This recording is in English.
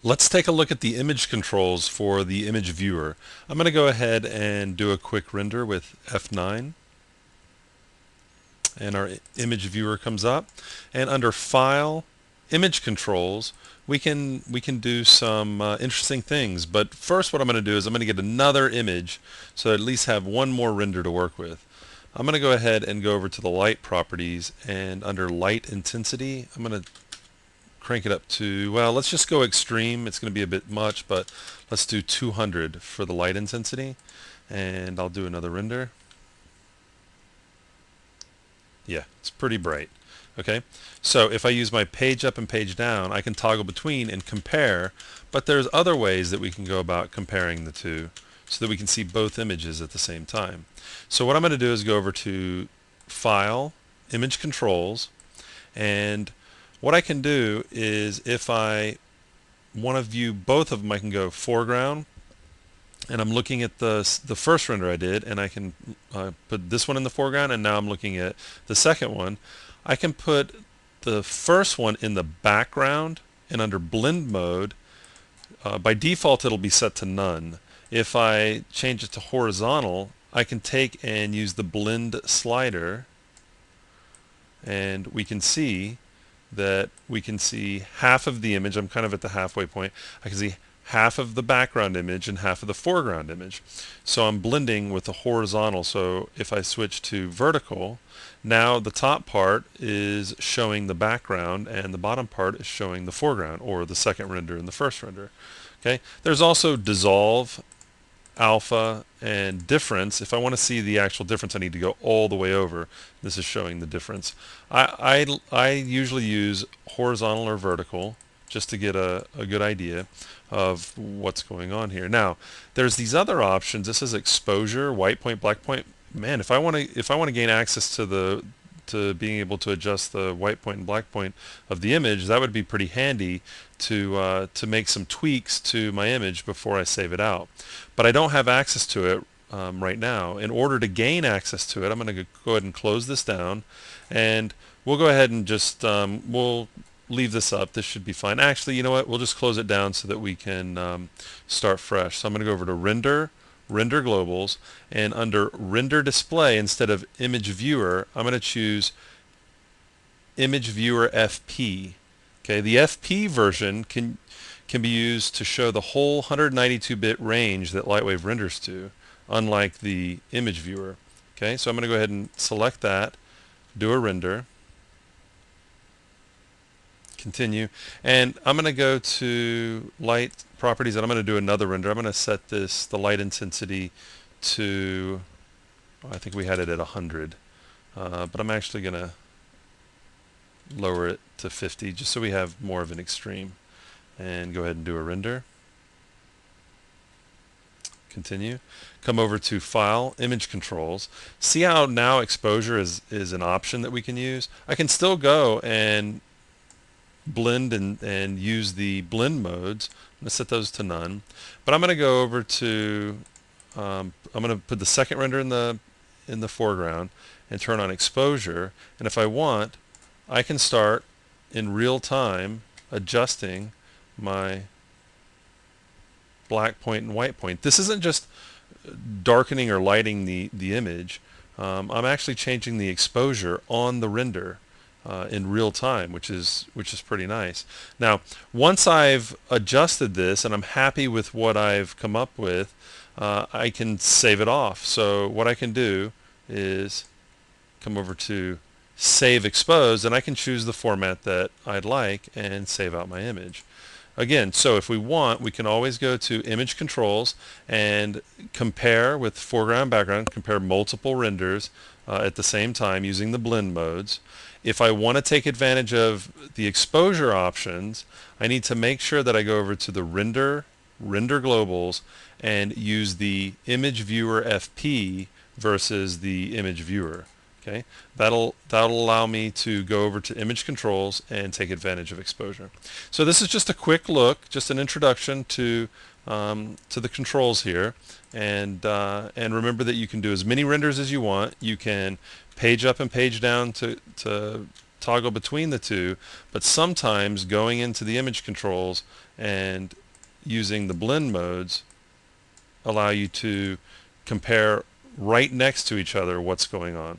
Let's take a look at the image controls for the image viewer. I'm going to go ahead and do a quick render with F9, and our image viewer comes up. And under File, Image Controls, we can do some interesting things. But first, what I'm going to do is I'm going to get another image, so I at least have one more render to work with. I'm going to go ahead and go over to the light properties, and under light intensity, I'm going to crank it up to, well, let's just go extreme. It's going to be a bit much, but let's do 200 for the light intensity. And I'll do another render. Yeah, it's pretty bright. Okay, so if I use my page up and page down, I can toggle between and compare, but there's other ways that we can go about comparing the two so that we can see both images at the same time. So what I'm going to do is go over to File, Image Controls, and what I can do is if I want to view both of them, I can go foreground, and I'm looking at the first render I did, and I can put this one in the foreground, and now I'm looking at the second one. I can put the first one in the background, and under blend mode, by default it'll be set to none. If I change it to horizontal, I can take and use the blend slider, and we can see half of the image. I'm kind of at the halfway point. I can see half of the background image and half of the foreground image. So I'm blending with the horizontal. So if I switch to vertical, now the top part is showing the background and the bottom part is showing the foreground, or the second render and the first render. Okay. There's also dissolve, alpha, and difference. If I want to see the actual difference, I need to go all the way over. This is showing the difference. I usually use horizontal or vertical just to get a good idea of what's going on here. Now, there's these other options. This is exposure, white point, black point. Man, if I want to gain access to being able to adjust the white point and black point of the image, that would be pretty handy to make some tweaks to my image before I save it out. But I don't have access to it right now. In order to gain access to it, I'm going to go ahead and close this down, and we'll go ahead and just we'll leave this up. This should be fine. Actually, you know what? We'll just close it down so that we can start fresh. So I'm going to go over to Render, Render Globals, and under Render Display, instead of Image Viewer, I'm going to choose Image Viewer FP. Okay, the FP version can be used to show the whole 192-bit range that LightWave renders to, unlike the Image Viewer. Okay, so I'm going to go ahead and select that, do a render, continue, and I'm going to go to Light Properties, and I'm going to do another render. I'm going to set the light intensity to, I think we had it at 100, but I'm actually going to lower it to 50 just so we have more of an extreme, and go ahead and do a render. Continue. Come over to File, Image Controls. See how now exposure is an option that we can use? I can still go and blend and use the blend modes. I'm going to set those to none. But I'm going to go over to, I'm going to put the second render in the foreground and turn on exposure. And if I want, I can start in real time adjusting my black point and white point. This isn't just darkening or lighting the image. I'm actually changing the exposure on the render in real time, which is pretty nice. Now, once I've adjusted this and I'm happy with what I've come up with, I can save it off. So what I can do is come over to Save Exposed, and I can choose the format that I'd like and save out my image. Again, so if we want, we can always go to Image Controls and compare with foreground, background, compare multiple renders at the same time using the blend modes. If I want to take advantage of the exposure options, I need to make sure that I go over to the Render, Render Globals, and use the Image Viewer FP versus the Image Viewer. Okay, that'll allow me to go over to Image Controls and take advantage of exposure. So this is just a quick look, just an introduction to the controls here, and remember that you can do as many renders as you want. You can page up and page down to toggle between the two, but sometimes going into the image controls and using the blend modes allow you to compare right next to each other what's going on.